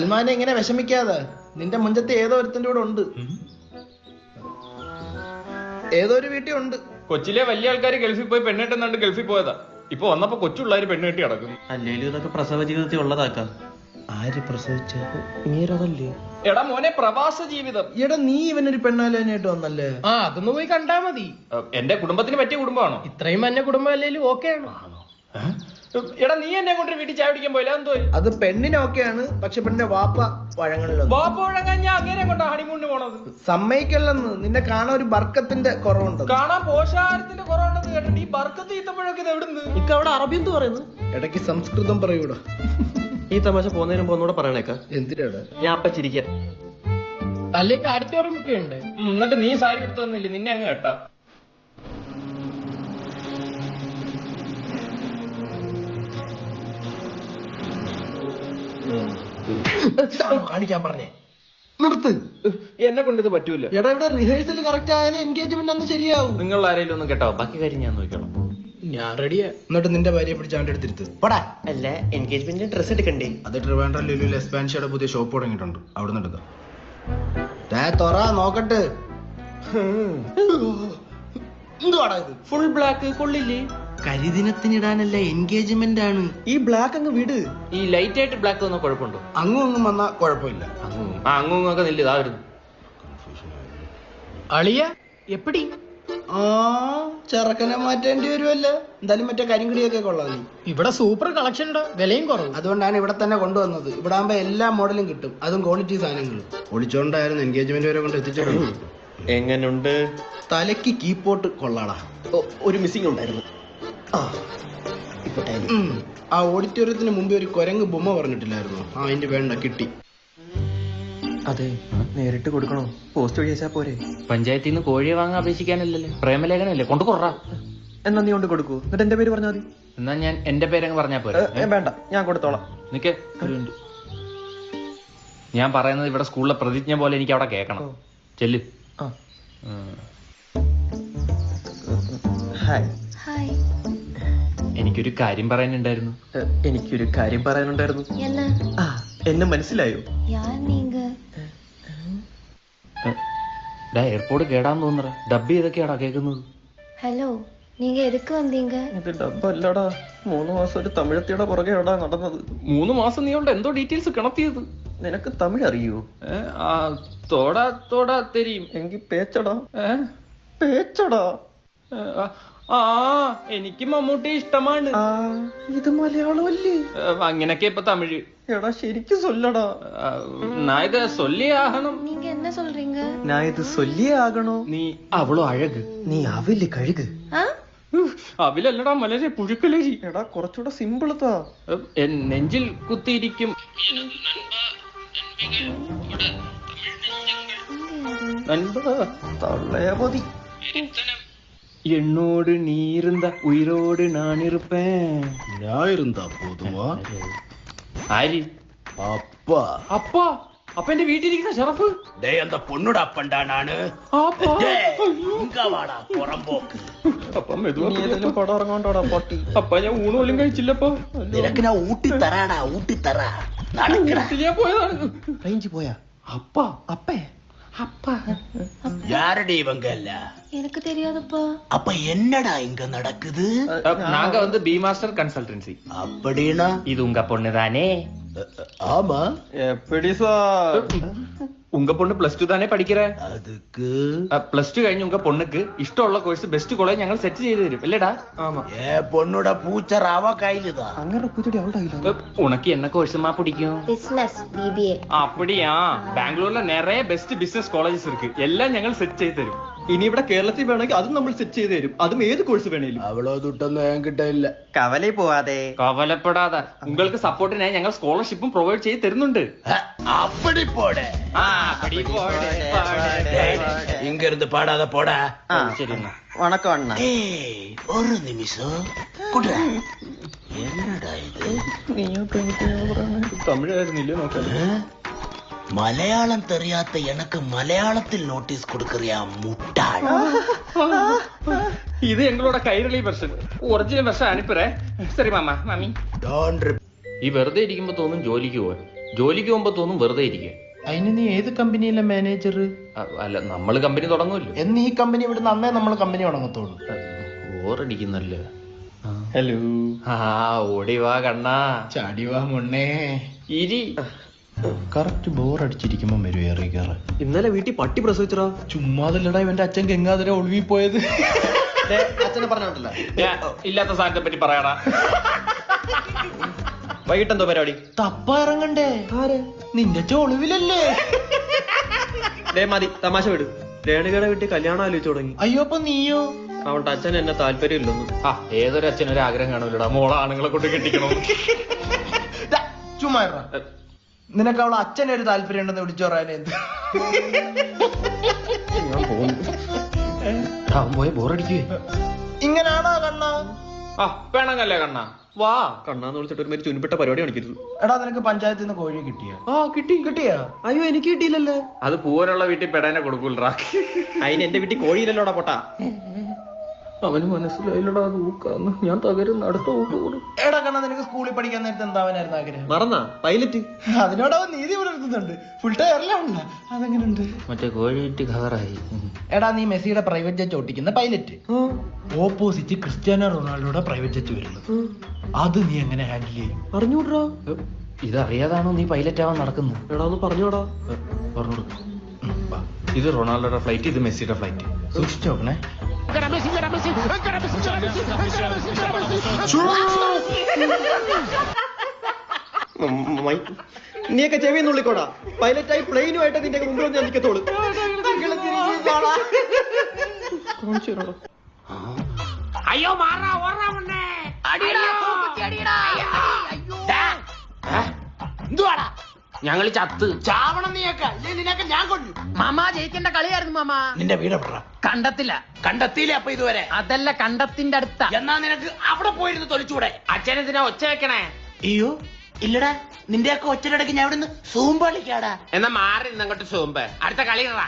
സൽമാനെ ഇങ്ങനെ വിഷമിക്കാതെ, നിന്റെ മുഞ്ചത്തെ ഏതോ ഒരുത്തിന്റെ കൂടെ ഉണ്ട്, ഏതോ ഒരു വീട്ടിൽ ഉണ്ട്. കൊച്ചിലെ വലിയ ആൾക്കാർ ഗൾഫിൽ പോയി പെണ്ണെട്ടെന്നാണ്ട് ഗൾഫിൽ പോയതാ. ഇപ്പൊ വന്നപ്പോ കൊച്ചുള്ളവര് പെണ്ണ് കെട്ടി കിടക്കുന്നു. അല്ലേലും ഇതൊക്കെ പ്രസവ ജീവിതത്തിൽ ഉള്ളതാക്കാം. ആര് പ്രസവിച്ച ഇങ്ങേരതല്ലേ? എടാ മോനെ, പ്രവാസ ജീവിതം. എടാ നീ ഇവനൊരു പെണ്ണാലോനായിട്ട് വന്നല്ലേ? അതൊന്ന് പോയി കണ്ടാ മതി. എന്റെ കുടുംബത്തിന് പറ്റിയ കുടുംബമാണോ? ഇത്രയും മഞ്ഞ കുടുംബം അല്ലേലും ഓക്കെ ആണ്. എടാ നീ എന്നെ കൊണ്ട് വീട്ടിൽ ചായ പിടിക്കാൻ പോയില്ല എന്തോ? അത് പെണ്ണിനൊക്കെയാണ്, പക്ഷെ പെണ്ണിന്റെ വാപ്പ വഴങ്ങണില്ല. ബാപ്പ വഴങ്ങാൻ ഞാൻ അങ്ങനെ കൊണ്ടാ ഹണിമൂണിന് പോണത്. സമ്മതിക്കല്ലെന്ന്, നിന്നെ കാണാൻ ഒരു ബർക്കത്തിന്റെ കുറവുണ്ട്. കാണാൻ പോഷാഹാരത്തിന്റെ കുറവുണ്ടെന്ന് കേട്ടിട്ട് ഈ ബർക്കത്ത് ഈത്തപ്പഴൊക്കെ ഇത് എവിടുന്ന്? ഇക്ക അവിടെ അറബി എന്ത് പറയുന്നു? ഇടയ്ക്ക് സംസ്കൃതം പറയൂടാ. ഈ തമാശ പോകുന്നതിന് മുമ്പ് ഒന്നുകൂടെ പറയണേക്ക. എന്തിനാടാ? ഞാൻ അപ്പ ചിരിക്കാൻ. അല്ലെങ്കിൽ അടുത്തോർമ്മൊക്കെ ഉണ്ട്. എന്നിട്ട് നീ സാരി എടുത്തു തന്നില്ലേ? നിന്നെ അങ്ങ് കേട്ടാ. കാണിക്കാൻ പറഞ്ഞേ, നിർത്ത്. എന്നെ കൊണ്ട് ഇത് പറ്റൂല. എടാ ഇവിടെ റിഹേഴ്സൽ കറക്റ്റ് ആയാലും എൻഗേജ്മെന്റ് അന്ന് ശരിയാവും. നിങ്ങൾ ആരെങ്കിലും ഒന്നും കേട്ടോ, ബാക്കി കാര്യം ഞാൻ നോക്കിക്കോളാം. ഞാൻ റെഡിയാ. എന്നിട്ട് നിന്റെ ഭാര്യയെ പിടിച്ച് അവന്റെ അടുത്തിരുത്ത്. പടാ. അല്ല, എൻഗേജ്മെന്റിന് ഡ്രസ് എടുക്കണ്ടേ? അത് ട്രിവാൻഡ്രം ലുലുവിൽ എക്സ്പാൻഷയുടെ പുതിയ ഷോപ്പ് തുടങ്ങിയിട്ടുണ്ട്, അവിടെ നിന്ന് എടുക്കാം. തൊറ നോക്കട്ടെ. എന്തുവാടാ ഇത്? ഫുൾ ബ്ലാക്ക് കൊള്ളില്ലേ? കരിദിനത്തിനിടാനല്ല, എൻഗേജ്മെന്റ് ആണ്. ഈ ബ്ലാക്ക് അങ്ങ് വിട്. ഈ ലൈറ്റ് ആയിട്ട് ബ്ലാക്ക് വന്നാൽ കുഴപ്പമുണ്ടോ? അങ്ങും വന്നാ കുഴപ്പമില്ല. അങ്ങും ഒക്കെ നെല്ല് ഇതാ വരുന്നു. അളിയ എപ്പടി? ചെറുക്കനെ മാറ്റേണ്ടി വരുമല്ലോ. എന്തായാലും മറ്റേ കരിങ്കുടിയൊക്കെ കൊള്ളാം. നീ ഇവിടെ സൂപ്പർ കളക്ഷൻ ഉണ്ട്, വിലയും കുറവ്. അതുകൊണ്ടാണ് ഇവിടെ തന്നെ കൊണ്ടുവന്നത്. ഇവിടെ ആകുമ്പോ എല്ലാ മോഡലും കിട്ടും, അതും ക്വാളിറ്റി സാധനങ്ങളും. ഒളിച്ചോണ്ടായിരുന്നു എൻഗേജ്മെന്റ് വരെ കൊണ്ട് എത്തിച്ചിട്ടുണ്ട്. എങ്ങനുണ്ട്? തലയ്ക്ക് കീപ്പോട്ട് കൊള്ളാടാ. ഒരു മിസ്സിംഗ് ഉണ്ടായിരുന്നു. ആ ഓഡിറ്റോറിയത്തിന് മുമ്പേ ഒരു കുരങ്ങ് ബൊമ്മ പറഞ്ഞിട്ടില്ലായിരുന്നു? അതിന്റെ വേണ്ട, കിട്ടി. അതെ, നേരിട്ട് കൊടുക്കണോ? പോസ്റ്റ് വഴി അയച്ചാ പോരെ? പഞ്ചായത്തിൽ നിന്ന് കോഴിയെ വാങ്ങാൻ അപേക്ഷിക്കാനല്ലേ, പ്രേമലേഖനല്ലേ, കൊണ്ട് കൊറ. എന്നാ നീ കൊണ്ട് കൊടുക്കൂ, എന്നിട്ട് എന്റെ പേര് പറഞ്ഞാൽ മതി. എന്നാ ഞാൻ എന്റെ പേരങ്ങ് പറഞ്ഞാ പോരെ? വേണ്ട, ഞാൻ കൊടുത്തോളാം. നിക്ക് ഒരു മിനിറ്റ്. ഞാൻ പറയുന്നത് ഇവിടെ സ്കൂളിലെ പ്രതിജ്ഞ പോലെ എനിക്ക് അവിടെ കേൾക്കണം. ചെല്ല്. ഹായ്. ഹായ്. എനിക്കൊരു കാര്യം പറയാനുണ്ടായിരുന്നു. എനിക്കൊരു കാര്യം പറയാനുണ്ടായിരുന്നു. എന്നെ മനസ്സിലായോ? എയർപോർട്ട് കേടാൻ തോന്നറ. ഡബ് ചെയ്തൊക്കെയാടാ കേൾക്കുന്നത്. ഹലോ, നീങ്ക എതുക്ക് വന്നീങ്ക? ഇത് ഡബ്ബല്ലടാ. 3 മാസം ഒരു തമിഴത്തിയുടെ പുറകെ എവിടാ നടന്നത്. 3 മാസം നീ കൊണ്ട് എന്തോ ഡീറ്റെയിൽസ് കിണത്തിയത്. നിനക്ക് തമിഴ് അറിയോ? തോടാ തോടാ തെരിയും. എങ്കിൽ പേച്ചടാ. പേച്ചടാ. എനിക്ക് മമ്മൂട്ടി ഇഷ്ടമാണ്. ഇത് മലയാളമല്ലേ? അങ്ങനൊക്കെ ഇപ്പൊ തമിഴ്. എടാ ശരിക്കും സൊല്ലടാ. ഞാൻ ഇത് സൊല്ലി ആകണം. നീങ്ക என்ன சொல்றீங்க? ഞാൻ ഇത് സൊല്ലിയേ ആകണോ? നീ അവളോ അഴക്, നീ അവില് കഴുക്. അവിലല്ലടാ മലരെ, പുഴുക്കലരി. എടാ കുറച്ചുകൂടെ സിമ്പിൾ താ. നെഞ്ചിൽ കുത്തിയിരിക്കും തള്ളയപതി. என்னோடு நீ இருந்தா உயிரோடு நான் இருப்பேன். ഞാൻ இருந்தா പോതുവാ. ആര്? അപ്പാ. അപ്പാ? അപ്പ എന്റെ വീട്ടിലിരിക്കുന്ന ഷറഫ്. டேய் அந்த பொண்ணுடா அப்பன்டா நானு. அப்பா இங்க வாடா புறம்போக்கு. അപ്പ മെതുവാ. നീ ഏതെങ്കിലും പടം ഇറങ്ങോണ്ടാടാ പൊട്ടി. അപ്പ ഞാൻ ഊണ് പോലും കഴിച്ചില്ലപ്പാ. നിനക്ക് ഞാൻ ഊട്ടി തരാടാ, ഊട്ടി തരാ. നടക്കടാ. പോയതാണ്. റേഞ്ച് പോയാ? അപ്പാ അപ്പേ? அப்பா யாரடி இவங்க இல்ல? எனக்கு தெரியாதுப்பா. அப்ப என்னடா இங்க நடக்குது? நாங்க வந்து பி மாஸ்டர் கன்சல்டன்சி. அப்படினா இது உங்க பொண்ணு தானே? ஆமா. எப்படி சார்? உங்க பொண்ணு +2 தானே படிக்கிற? அதுக்கு +2 കഴിഞ്ഞ உங்க பொண்ணுக்கு ഇഷ്ടമുള്ള കോഴ്സ് ബെസ്റ്റ് കോളേജ് ഞങ്ങൾ സെറ്റ് ചെയ്തു തരും അല്ലേടാ? ஆமா. ஏ பொண்ணுட பூச்சர் அவ கையிலதான். അങ്ങനെ പൂച്ചടി അവളുടെ കയ്യിലാ. உனக்கு என்ன கோர்ஸ்மா பிடிக்கும்? Business BBA. அப்படியா? பெங்களூர்ல நிறைய பெஸ்ட் பிசினஸ் காலேஜஸ் இருக்கு, எல்லாம் ഞങ്ങൾ സെറ്റ് ചെയ്തു തരും. ഇനി ഇവിടെ കേരളത്തിൽ വേണമെങ്കിൽ അതും നമ്മൾ സെറ്റ് ചെയ്ത് തരും, അതും ഏത് കോഴ്സ് വേണേലും. അവളോ ദുട്ടൊന്നും എൻകിட்ட ഇല്ല. കവലേ പോവാതെ. കവലപ്പെടാതെ உங்களுக்கு സപ്പോർട്ടിനായി ഞങ്ങൾ സ്കോളർഷിപ്പും പ്രൊവൈഡ് ചെയ്ത് തരുന്നുണ്ട്. அப்படி போட. அப்படி போடு. இங்க இருந்து பாடாத போட. ശരി എന്നാ. വണക്കം അണ്ണ. ஏய் ஒரு நிமிஷம் குடுறா. என்னடா இது? തമിഴായിരുന്നില്ലേ നോക്കാൻ? മലയാളം தெரியாத எனக்கு மலையாளத்தில் நோட்டீஸ் கொடுக்கறியா முட்டாள்? ഇത് എങ്ങളോட കൈരളി വെർഷൻ. ഒറിജിനൽ വെർഷൻ അനുപ്പറേ. ശരി മാമ മാമി. Don't ഈ വെറുതെ ഇരിക്കുമ്പോ തോന്നും ജോലിക്ക് പോവാൻ. ജോലിക്ക് പോകുമ്പോ തോന്നും വെറുതെ ഇരിക്കുക. അതിന് നീ ഏത് കമ്പനിയിലെ മാനേജർ? അല്ല, നമ്മൾ കമ്പനി തുടങ്ങുമല്ലോ. എന്ന് ഈ കമ്പനി ഇവിടെ നന്നേ നമ്മൾ കമ്പനി തുടങ്ങത്തോളൂ. ബോറടിക്കുന്നല്ലേ. ഹലോ. ആ ഓടി വാ കണ്ണാ. ചാടിവാ മുണ്ണേ. ഇരി. കറക്റ്റ് ബോറടിച്ചിരിക്കുമ്പോ വരും ഏറി കയറ. ഇന്നലെ വീട്ടിൽ പട്ടി പ്രസവിച്ചടാ. ചുമ്മാതല്ലടാ ഇവന്റെ അച്ഛൻ ഗംഗാധര ഒളിവി പോയത്. അച്ഛനെ പറഞ്ഞോട്ടല്ല. ഇല്ലാത്ത സാധനത്തെ പറ്റി പറയടാ. വൈകിട്ട് എന്തോ പരിപാടി? തപ്പ ഇറങ്ങണ്ടേ? നിന്റെ ഒളിവിലല്ലേ? മതി, തമാശ വിട്. രേണുകയുടെ വീട്ടിൽ കല്യാണം ആലോചിച്ചു തുടങ്ങി. അയ്യോ അപ്പൊ നീയോ? അവളുടെ അച്ഛൻ എന്നെ താല്പര്യമില്ലെന്ന്. ആ ഏതൊരു അച്ഛനൊരു ആഗ്രഹം കാണൂലടാ, മോളെ ആണുങ്ങളെ കൊണ്ട് കെട്ടിക്കണോ. ചുമ്മാ നിനക്ക് അവളെ അച്ഛനൊരു താല്പര്യം ഉണ്ടെന്ന് വിളിച്ചു പറയാൻ എന്ത്? ഞാൻ പോകുന്നു. പോയ ബോറടിക്കേ. ഇങ്ങനാണോ കണ്ണാ? ആ വേണമെന്നല്ലേ കണ്ണാ, വാ. കണ്ണാന്ന് വിളിച്ചിട്ട് ഒരു ചുനിപ്പെട്ട പരിപാടി കാണിക്കരുത്. എടാ നിനക്ക് പഞ്ചായത്തിൽ നിന്ന് കോഴി കിട്ടിയോ? കിട്ടിയാ? അയ്യോ എനിക്ക് കിട്ടിയില്ലല്ലേ. അത് പൂവനുള്ള വീട്ടിൽ പെടാനെ കൊടുക്കൂലടാ. അതിന് എന്റെ വീട്ടിൽ കോഴിയില്ലല്ലോടാ പൊട്ടാ. അവന് മനസ്സിലായില്ലടാ നോക്കാന്ന്. ഞാൻ തകരുന്ന അടുത്ത നോക്കൂ. എടാ കണ്ണാ നിനക്ക് സ്കൂളിൽ പഠിക്കാൻ നേരത്തെ എന്താവാനായിരുന്നു ആഗ്രഹം? മറന്നാ പൈലറ്റ്. അതിനോട് അവൻ നീതി പുലർത്തുന്നുണ്ട്. ഫുൾ ടയറിലാണല്ലോ. അതെങ്ങനെയുണ്ട്? മറ്റേ കോഴി വിറ്റ് കവറായി. എടാ നീ മെസ്സിയുടെ പ്രൈവറ്റ് ജെറ്റ് ഓട്ടിക്കുന്ന പൈലറ്റ്. ഓപ്പോസിറ്റ് ക്രിസ്ത്യാനോ റൊണാൾഡോയുടെ പ്രൈവറ്റ് ജെറ്റ് വരുന്നു. അത് നീ എങ്ങനെ ഹാൻഡിൽ ചെയ്യും? അറിഞ്ഞൂടാ. ഇതറിയാതാണോ നീ പൈലറ്റ് ആവാൻ നടക്കുന്നത്? എടാ ഒന്ന് പറഞ്ഞോടാ. പറഞ്ഞോളൂ. ഇത് റൊണാൾഡോയുടെ ഫ്ലൈറ്റ്, ഇത് മെസ്സിയുടെ ഫ്ലൈറ്റ്. സൂക്ഷിച്ചു നോക്കണേ. നീയൊക്കെ ചെവി നുള്ളിക്കോടാ. പൈലറ്റായി പ്ലെയിനുമായിട്ട് നിന്റെ മുമ്പിൽ ഞാൻ നിൽക്കത്തോളൂ. അയ്യോ മാറാ ഓർറാ മുന്നേ എന്തുവാടാ? ഞങ്ങൾ ചത്ത് ചാവണം നീയൊക്കെ, നിനക്ക് ഞാൻ കൊല്ലു. മാമ ജയിക്കേണ്ട കളിയായിരുന്നു മാമ. നിന്റെ വീട് എവിടാ? കണ്ടത്തില്ല. കണ്ടെത്തിയില്ലേ അപ്പൊ ഇതുവരെ? അതല്ല, കണ്ടത്തിന്റെ അടുത്ത. എന്നാ നിനക്ക് അവിടെ പോയിരുന്നു തൊലിച്ചൂടെ? അച്ഛനെതിനാ ഒച്ച വെക്കണേ. അയ്യോ ഇല്ലടാ, നിന്റെയൊക്കെ ഒറ്റയിടയ്ക്ക് ഞാൻ ഇവിടെ നിന്ന് സൂമ്പ് കളിക്കാടാ. എന്നാ മാറി അങ്ങോട്ട് സോമ്പ്. അടുത്ത കളി ഇടാ.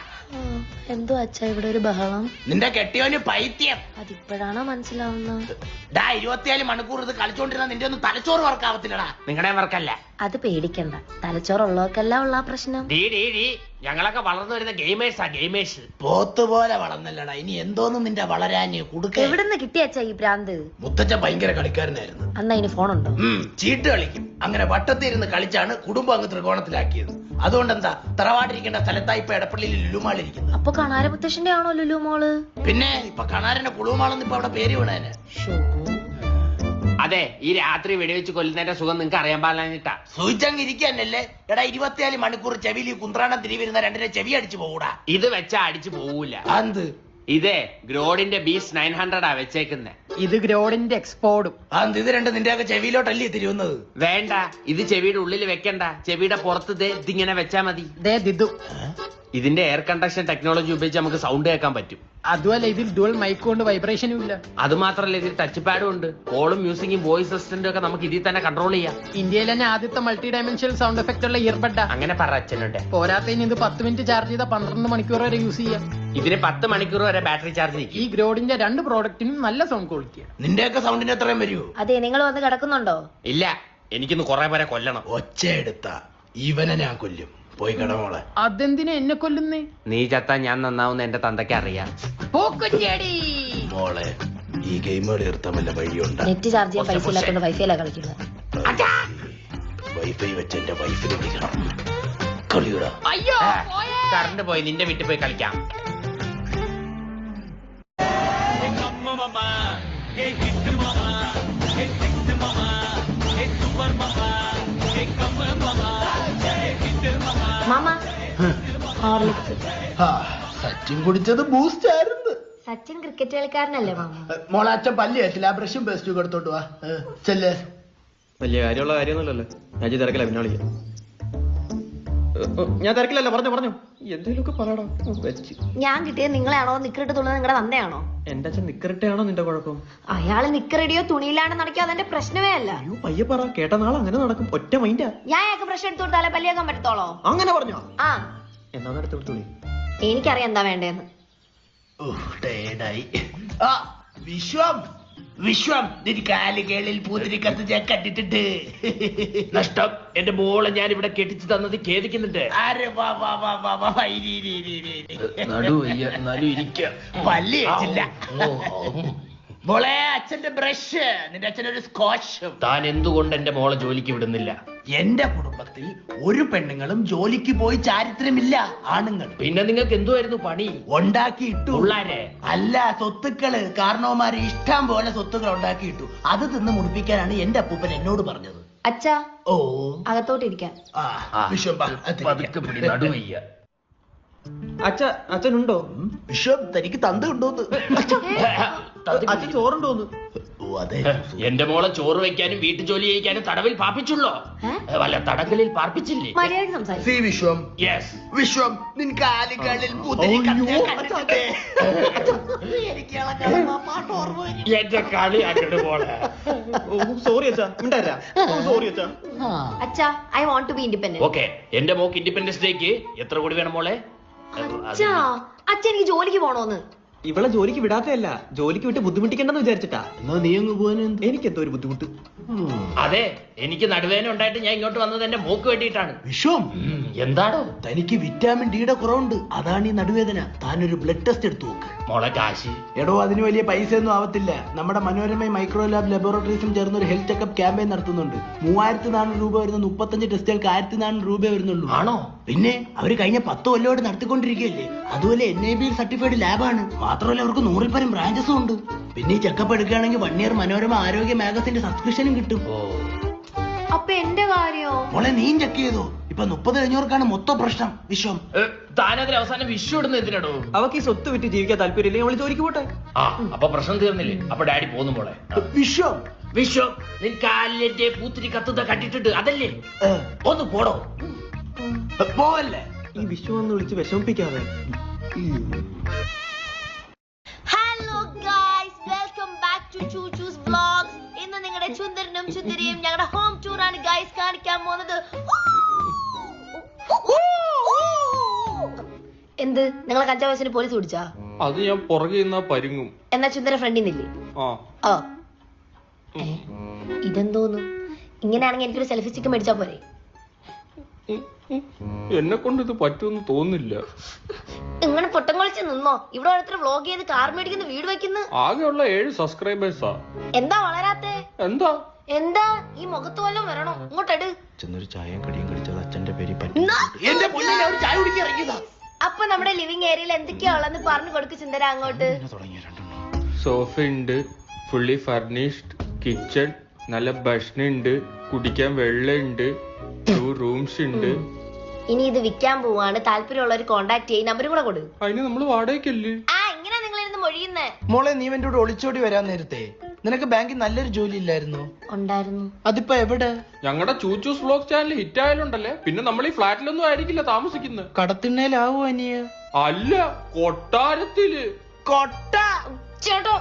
എന്തോ അച്ഛാ ഇവിടെ ഒരു ബഹളം? നിന്റെ കെട്ടിയോന് പൈത്യം. അതിപ്പോഴാണോ മനസ്സിലാവുന്നത്? 24 മണിക്കൂർ ഇത് കളിച്ചോണ്ടിരുന്ന നിന്റെ ഒന്നും തലച്ചോറ് വർക്കാവത്തില്ലടാ. നിങ്ങളുടെ വർക്കല്ല. അത് പേടിക്കണ്ട, തലച്ചോറുള്ളവർക്കെല്ലാം ഉള്ള പ്രശ്നം. ഞങ്ങളൊക്കെ വളർന്നു വരുന്ന ഗെയിമേഴ്സാ, ഗെയിമേഴ്സ്. പോത്ത് പോലെ വളർന്നല്ലടാ. ഇനി എന്തോന്നും നിന്റെ വളരാന് കൊടുക്ക. എവിടുന്ന് കിട്ടിയ അച്ഛാ ഈ ഭ്രാന്ത്? മുത്തച്ഛൻ ഭയങ്കര കളിക്കാരനായിരുന്നു. അന്നാ ഇനി ഫോണുണ്ടോ? ചീട്ട് കളിക്കും. അങ്ങനെ വട്ടത്തിരുന്ന് കളിച്ചാണ് കുടുംബം അങ്ങ് ത്രികോണത്തിലാക്കിയത്. അതുകൊണ്ട് എന്താ തറവാട്ടിരിക്കേണ്ട സ്ഥലത്തായി ഇപ്പൊ എടപ്പള്ളിയിൽ ലുലുമാളിരിക്കുന്നത്. അപ്പൊ കണാര മുത്തശ്ശന്റെ ആണോ ലുലു മോള്? പിന്നെ ഇപ്പൊ കണാരന്റെ കുളുമാളെന്ന് ഇപ്പൊ അവിടെ പേര് വീണേനെ. അതെ, ഈ രാത്രി വെടിവെച്ച് കൊല്ലുന്നതിന്റെ സുഖം നിങ്ങൾക്ക് അറിയാൻ പാടില്ലാഞ്ഞിട്ടാ. സൂചിച്ചങ്ങ് ഇരിക്കാനല്ലേ? എടാ 24 മണിക്കൂർ ചെവിയിൽ കുന്ത്രാണം തിരിവരുന്ന രണ്ടിനെ ചെവി അടിച്ചു പോകൂടാ. ഇത് വെച്ചാ അടിച്ചു പോവൂല. എന്ത്? ഇതേ ഗ്രോഡിന്റെ ബീസ് 900 വെച്ചേക്കുന്നെ. ഇത് ഗ്രോഡിന്റെ എക്സ്പോർട്ടും. ഇത് രണ്ട് നിന്റെയൊക്കെ ചെവിയിലോട്ടല്ലേ തിരിയുന്നത്? വേണ്ട, ഇത് ചെവിയുടെ ഉള്ളിൽ വെക്കണ്ട. ചെവിയുടെ പുറത്ത് ഇതിങ്ങനെ വെച്ചാ മതി. ദിദു. ഇതിന്റെ എയർ കണ്ടക്ഷൻ ടെക്നോളജി ഉപയോഗിച്ച് നമുക്ക് സൗണ്ട് കേൾക്കാൻ പറ്റും. അതുമല്ല, ഇതിൽ ഡുവൽ മൈക്ക് കൊണ്ട് വൈബ്രേഷനും ഇല്ല. അത് മാത്രല്ല, ഇതിൽ ടച്ച് പാഡും ഉണ്ട്. കോളും മ്യൂസിക്കും വോയിസ് അസിസ്റ്റന്റും ഒക്കെ നമുക്ക് ഇതിൽ തന്നെ കൺട്രോൾ ചെയ്യാം. ഇന്ത്യയിൽ തന്നെ ആദ്യത്തെ മൾട്ടി ഡയമെൻഷണൽ സൗണ്ട് എഫക്ട് ഉള്ള ഇയർബഡാ. അങ്ങനെ പറ അച്ഛനുണ്ട്. പോരാത്തതിന് ഇത് 10 മിനിറ്റ് ചാർജ് ചെയ്താൽ 12 മണിക്കൂർ വരെ യൂസ് ചെയ്യാം. ഇതിന് 10 മണിക്കൂർ വരെ ബാറ്ററി ചാർജ് ചെയ്യും. ഈ ഗ്രോഡിന്റെ 2 പ്രോഡക്റ്റിനും നല്ല സൗണ്ട് ക്വാളിറ്റിയാണ്. നിന്റെയൊക്കെ സൗണ്ടിന് എത്രയും വരുമോ? അതെ, നിങ്ങൾ വന്ന് കിടക്കുന്നുണ്ടോ? ഇല്ല, എനിക്കൊന്ന് കുറെ പേരെ കൊല്ലണം. ഒച്ച എടുത്ത ഇവനെ ഞാൻ കൊല്ലും. പോയി കിടമോളെ. അതെന്തിനാ എന്നെ കൊല്ലുന്നേ? നീ ചത്താ ഞാൻ നന്നാവുന്ന എന്റെ തന്തയ്ക്ക് അറിയാം. മോളെ, ഈ ഗെയിമുകൾ നിർത്താൻ വല്ല വഴിയുണ്ട്? നെറ്റ് ചാർജ് ചെയ്യാൻ പൈസ ഇല്ലാത്തോണ്ട് വൈഫൈയിലാ കളിക്കുന്നത്. വൈഫൈ വെച്ച് എന്റെ വൈഫിനെ വിളിക്കണം. കളിയുടെ കറണ്ട് പോയി, നിന്റെ വീട്ടിൽ പോയി കളിക്കാം. Mama, Horlicks. സച്ചിൻ കുടിച്ചത് ബൂസ്റ്റ് ആയിരുന്നു. സച്ചിൻ ക്രിക്കറ്റ് കളിക്കാരനല്ലേ മാമ? മോളെ അച്ഛൻ പല്ലി വെച്ചില്ല. ആ ബ്രഷും പേസ്റ്റും കൊടുത്തോട്ട് വാ. ചെല്ലേ. വലിയ കാര്യമുള്ള കാര്യമൊന്നുമല്ലല്ലോ. ഞാൻ തിരക്കില്ല, പിന്നെ വിളിക്കാം. ഞാൻ തിരക്കില്ലല്ലോ. പറഞ്ഞു എന്തെങ്കിലുമൊക്കെ പറയടാ. വെച്ച് ഞാൻ കിട്ടിയത് നിങ്ങളെയാണോ? നിക്കറിട്ട് തുള്ളത് നിങ്ങളുടെ തന്തയാണോ? എന്റെ അച്ഛൻ നിക്കറിട്ടാണോ നിന്റെ കുഴപ്പം? അയാള് നിക്കറടിയോ തുണിയിലാണ് നടക്കിയോ അതെന്റെ പ്രശ്നമേ അല്ല. അയ്യോ പയ്യെ പറ, കേട്ട നാളെ അങ്ങനെ നടക്കും. ഒറ്റ മൈൻഡാ. ഞാൻ അയാൾക്ക് പ്രശ്നം എടുത്തു കൊടുത്താലേ പല്ലിയാക്കാൻ പറ്റത്തോളോ? അങ്ങനെ പറഞ്ഞോ? ആ, എന്നാ എടുത്ത് തുണി. എനിക്കറിയാം എന്താ വേണ്ടേന്ന്. വിശ്വം വിശ്വം നിന്റെ കാലുകളിൽ പൂത്തിരിക്കത്ത് ഞാൻ കണ്ടിട്ടുണ്ട്. നഷ്ടം, എന്റെ മോളെ ഞാൻ ഇവിടെ കെട്ടിച്ചു തന്നത് ഖേദിക്കുന്നുണ്ട്. ആരെ വാ വാ വാ വാ വാ വാ, ഇരി, ഇരി, ഇരി, ഇരി, ഇരി. നടുവയ്യ, എന്നാലും ഇരിക്കാം. പല്ല് വെച്ചില്ല. മോളെ അച്ഛന്റെ ബ്രഷ്, നിന്റെ അച്ഛനൊരു സ്കോച്ചും. താൻ എന്തുകൊണ്ട് എന്റെ മോളെ ജോലിക്ക് വിടുന്നില്ല? എന്റെ കുടുംബത്തിൽ ഒരു പെണ്ണുങ്ങളും ജോലിക്ക് പോയി ചാരിത്രമില്ല, ആണുങ്ങൾ. പിന്നെ നിങ്ങൾക്ക് എന്തുവായിരുന്നു പണി? ഉണ്ടാക്കിയിട്ടു. പിള്ളാരെ? അല്ല, സ്വത്തുക്കള്. കാരണവന്മാര് ഇഷ്ടം പോലെ സ്വത്തുക്കൾ ഉണ്ടാക്കിയിട്ടു. അത് തിന്ന് മുടിപ്പിക്കാനാണ് എന്റെ അപ്പൂപ്പൻ എന്നോട് പറഞ്ഞത്. അച്ഛാ, ഓ, അകത്തോട്ടിരിക്കാം. വിശ്വം ബാ, പതുക്കെ പിടി, നടുവയ്യ. അച്ഛനുണ്ടോ? വിശ്വം തനിക്ക് തന്ത ഉണ്ടോന്ന്? അച്ഛൻ ചോറുണ്ടോന്ന്? ഓ അതെ. എന്റെ മോളെ ചോറ് വെക്കാനും വീട്ടു ജോലി ചെയ്യിക്കാനും തടവിൽ പാർപ്പിച്ചുള്ളോ? വല്ല തടങ്കലിൽ പാർപ്പിച്ചില്ലേ? മര്യാദയ്ക്ക് സംസാരിക്കും. സി വിശ്വം, യെസ്. വിശ്വം നിൻ കാലുകളിൽ എന്റെ കളി അങ്ങോട്ട് പോളെ. സോറി അച്ഛാ, മിണ്ടാരാ. സോറി അച്ഛാ. അച്ഛാ, I want to be independent. Okay, എന്റെ മോക്ക് ഇൻഡിപെൻഡൻസ് ഡേക്ക് എത്ര കൂടി വേണം മോളെ? അച്ഛാ, അച്ഛൻ എനിക്ക് ജോലിക്ക് പോണോന്ന്. ഇവളെ ജോലിക്ക് വിടാത്തതല്ല, ജോലിക്ക് വിട്ട് ബുദ്ധിമുട്ടിക്കണ്ടെന്ന് വിചാരിച്ചിട്ടാ. എന്നാ നീ അങ്ങ് പോകാൻ എനിക്കെന്തോ ഒരു ബുദ്ധിമുട്ട്. അതെ, എനിക്ക് നടുവേദന ഉണ്ടായിട്ട് ഞാൻ ഇങ്ങോട്ട് വന്നത് എന്റെ മോക്ക് വേണ്ടിയിട്ടാണ്. വിശ്വം, എന്താണോ? തനിക്ക് വിറ്റാമിൻ ഡിയുടെ കുറവുണ്ട്, അതാണ് ഈ നടുവേദന. താനൊരു ബ്ലഡ് ടെസ്റ്റ് എടുത്തു നോക്ക്. മോളെ കാശി? എടോ, അതിന് വലിയ പൈസ ഒന്നും ആവത്തില്ല. നമ്മുടെ മനോരമ മൈക്രോ ലാബ് ലബോറട്ടറീസും ചേർന്ന് ഒരു ഹെൽത്ത് ചെക്കപ്പ് ക്യാമ്പയിൻ നടത്തുന്നുണ്ട്. 3400 രൂപ വരുന്ന 35 ടെസ്റ്റുകൾക്ക് 1400 രൂപ വരുന്നുള്ളൂ. ആണോ? പിന്നെ അവര് കഴിഞ്ഞ 10 കൊല്ലമായിട്ട് നടത്തിക്കൊണ്ടിരിക്കുകയല്ലേ. അതുപോലെ NABL സർട്ടിഫൈഡ് ലാബാണ്. മാത്രമല്ല അവർക്ക് 100-ൽ പരം ബ്രാഞ്ചസും ഉണ്ട്. പിന്നെ ഈ ചെക്കപ്പ് എടുക്കുകയാണെങ്കിൽ 1 ഇയർ മനോരമ ആരോഗ്യ മാഗസിന്റെ സബ്സ്ക്രിപ്ഷനും കിട്ടും. അപ്പൊ എന്റെ കാര്യോ? മോളെ നീയും ചെക്ക് ചെയ്തോ? ഇപ്പൊ 30 കഴിഞ്ഞവർക്കാണ് മൊത്തം പ്രശ്നം. വിശ്വം, താനതിന് അവസാനം വിഷു ഇടുന്ന എന്തിനാടോ? അവക്ക് ഈ സ്വത്ത് വിറ്റ് ജീവിക്കാൻ താല്പര്യമില്ലെങ്കിൽ അവള് ജോലിക്ക് പോട്ടെ. ആ, അപ്പൊ പ്രശ്നം തീർന്നില്ലേ? അപ്പൊ ഡാഡി പോന്നു മോളെ. വിശ്വം, വിശ്വം, നിൻ കാലിന്റെ പൂത്തിരി കത്തുന്ന കണ്ടിട്ടുണ്ട് അതല്ലേ? ഒന്ന് പോടോ. പോവല്ലേ? ഈ വിഷു എന്ന് വിളിച്ച് വിഷമിപ്പിക്കാതെ. Hello guys, welcome back to Choochoo's vlogs. ഇന്ന് നിങ്ങളുടെ ചുന്ദരനും ചുന്ദരിയും ഞങ്ങളുടെ ഹോം ടൂർ ആണ് ഗൈസ് കാണിക്കാൻ പോകുന്നത്. എന്ത്, നിങ്ങളെ കഞ്ചാവസിന് പോലീസ് പിടിച്ചാ? അത് ഞാൻ പുറകെ നിന്നാ പരുങ്ങും. എന്നാ ചുന്ദര ഫ്രണ്ടിന്നില്ലേ? ആ, ഇതെന്തോന്നു? ഇങ്ങനെയാണെങ്കിൽ എനിക്കൊരു സെൽഫി സ്റ്റിക്ക് മേടിച്ചാ പോരെ? എന്നെ കൊണ്ട് ഇത് പറ്റുമെന്ന് തോന്നുന്നില്ല. ഇങ്ങനെ പൊട്ടം കളിച്ച് നിന്നോ? ഇവിടെ ഓരോരുത്തർ വ്ലോഗ് ചെയ്ത് കാർ മേടിക്കുന്ന വീട് വെക്കുന്നു. ആകെയുള്ള 7 സബ്സ്ക്രൈബേഴ്സാ. എന്താ വളരാത്തെ? എന്താ എന്താ ഈ മുഖത്ത് വല്ലതും വരണോ? ഇങ്ങോട്ടെട്. ചെന്നൊരു ചായയും കടിയും കടിച്ചത് അച്ഛന്റെ പേര് എന്നാ? എന്റെ പൊന്നിനെ അവർ ചായ കുടിക്കാൻ ഇറങ്ങിയതാ. അപ്പൊ നമ്മുടെ ലിവിംഗ് ഏരിയയിൽ എന്തൊക്കെയാ ഉള്ളതെന്ന് പറഞ്ഞു കൊടുക്ക് ചുന്ദര അങ്ങോട്ട്. സോഫ ഉണ്ട്, ഫുള്ളി ഫർണിഷ്ഡ് കിച്ചൺ, നല്ല ഭക്ഷണം ഉണ്ട്, കുടിക്കാൻ വെള്ളം ഉണ്ട്, 2 റൂംസ് ഉണ്ട്. ഇനി ഇത് വിൽക്കാൻ പോവാണ്, താല്പര്യമുള്ളവർ കോണ്ടാക്ട് ചെയ്യും. നമ്പർ കൂടെ കൊടു. അതിന് നമ്മള് വാടകയ്ക്കല്ലേ? ആ, ഇങ്ങനെ നിങ്ങൾ ഇരുന്ന് മൊഴിയുന്നേ. മോളെ, നീ എന്റെ കൂടെ ഒളിച്ചോടി വരാൻ നേരത്തെ നിനക്ക് ബാങ്കിൽ നല്ലൊരു ജോലി ഇല്ലായിരുന്നു? ഉണ്ടായിരുന്നു. അതിപ്പോ എവിടെ? ഞങ്ങളുടെ ചൂച്ചൂസ് വ്ലോഗ് ചാനൽ ഹിറ്റ് ആയാലുണ്ടല്ലേ, പിന്നെ നമ്മൾ ഈ ഫ്ലാറ്റിലൊന്നും ആയിരിക്കില്ല താമസിക്കുന്നത്. കടത്തിണ്ണയിലാവോ അനിയ? അല്ല, കൊട്ടാരത്തില്. കൊട്ട ചേട്ടോ,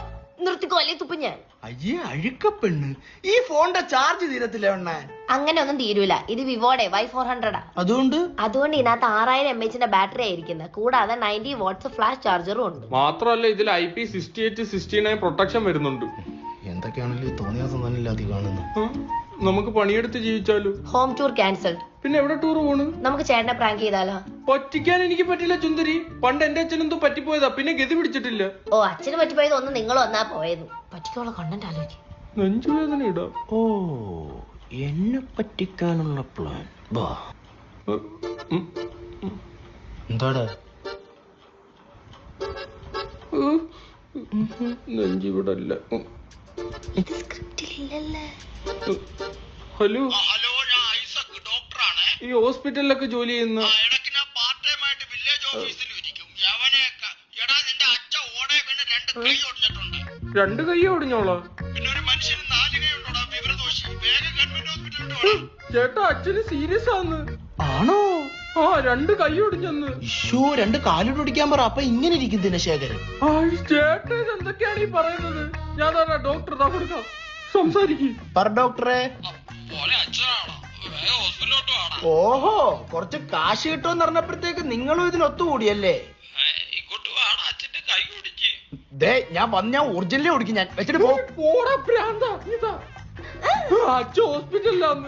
നിർത്തിക്കോ അല്ലേ തുപ്പ് ഞാൻ. അയ്യേ, അഴുക്കപ്പെണ്ണ്. ഈ ഫോണിന്റെ ചാർജ് തീരത്തില്ല എണ്ണ. അങ്ങനെ ഒന്നും തീരൂല. ഇത് വിവോടെ Y400 അതുകൊണ്ട് ഇതിനകത്ത് 6000 mAh ബാറ്ററി ആയിരിക്കുന്നത്. കൂടാതെ 90 വാട്ട്സ് ഫ്ലാഷ് ചാർജറും ഉണ്ട്. മാത്രമല്ല ഇതിൽ IP68 69 പ്രൊട്ടക്ഷൻ വരുന്നുണ്ട്. എന്തൊക്കെയാണല്ലോ തോന്നിയ ദിവസം തന്നെ അതി കാണുന്നു. നമുക്ക് പണിയെടുത്ത് ജീവിച്ചാലോ? Home tour cancelled. പിന്നെ എവിടെ ടൂർ പോണ്? നമുക്ക് ചേട്ടനെ പ്രാങ്ക് ചെയ്താലോ? പറ്റിക്കാൻ എനിക്ക് പറ്റില്ല ചുന്ദരി. പണ്ട് എന്റെ അച്ഛനെന്തോ പറ്റിപ്പോയതാ, പിന്നെ ഗതി പിടിച്ചിട്ടില്ല. ഓ, അച്ഛന് പറ്റിപ്പോയത് ഒന്ന് നിങ്ങൾ വന്നാ പോയത്. പറ്റിക്കുള്ള കണ്ടന്റ് ആലോചിക്കും. നെഞ്ചുവേദന ഇടാം. ഓ, എന്നെ പറ്റിക്കാനുള്ള പ്ലാൻ. എന്താടാ? നെഞ്ചിവിടല്ല. ഇത് സ്ക്രിപ്റ്റിലില്ലല്ലേ? ഹലോ, ഹലോ, ഞാൻ ഐസക്, ഡോക്ടറാണ്. ഈ ഹോസ്പിറ്റലിലൊക്കെ ജോലി ചെയ്യുന്ന? ഇടയ്ക്ക് ഞാൻ പാർട്ട് ടൈം ആയിട്ട് വില്ലേജ് ഓഫീസിൽ ഇരിക്കും. യവനെയൊക്കെ എടാ, നിന്റെ അച്ഛൻ ഓടെ വീണ് 2 കൈ ഒടിഞ്ഞിട്ടുണ്ട്. 2 കൈ ഒടിഞ്ഞോളാ? പിന്നെ ഒരു മനുഷ്യന് 4 കൈ ഉണ്ടോടാ, വിവരദോഷി. വേഗം ഗവൺമെന്റ് ഹോസ്പിറ്റലിലോട്ട് വേണം. ചേട്ടാ, അച്ഛന് സീരിയസ് ആന്ന്. ആണോ? ആ, 2 കൈ ഒടിഞ്ഞെന്ന്. ഇഷ്യൂ 2 കാലിലൊടിക്കാൻ പറ. അപ്പൊ ഇങ്ങനെ ഇരിക്കും ദിനശേഖരൻ. ചേട്ടാ, ഇതെന്തൊക്കെയാണ് ഈ പറയുന്നത്? ഞാൻ തന്നെ ഡോക്ടർ കൊടുക്കാം, സംസാരിക്കും. പറ ഡോക്ടറെ. പോലെ അച്ഛനാണോ? വേഗം ഹോസ്പിറ്റലിലോട്ട് വേണം. ഓഹോ, കുറച്ച് കാശ് കിട്ടുമെന്ന് പറഞ്ഞപ്പോഴത്തേക്ക് നിങ്ങളും ഇതിനൊത്തുകൂടിയല്ലേ? ഇങ്ങോട്ട് വേണം, അച്ഛന്റെ കൈ ഒടിച്ച്. ദേ ഞാൻ വന്ന ഒറിജിനലി ഓടിക്കും ഞാൻ വെച്ചിട്ട് പോ. പോടാ പ്രാന്ത ഇതാ അച്ഛൻ ഹോസ്പിറ്റലിലാന്ന്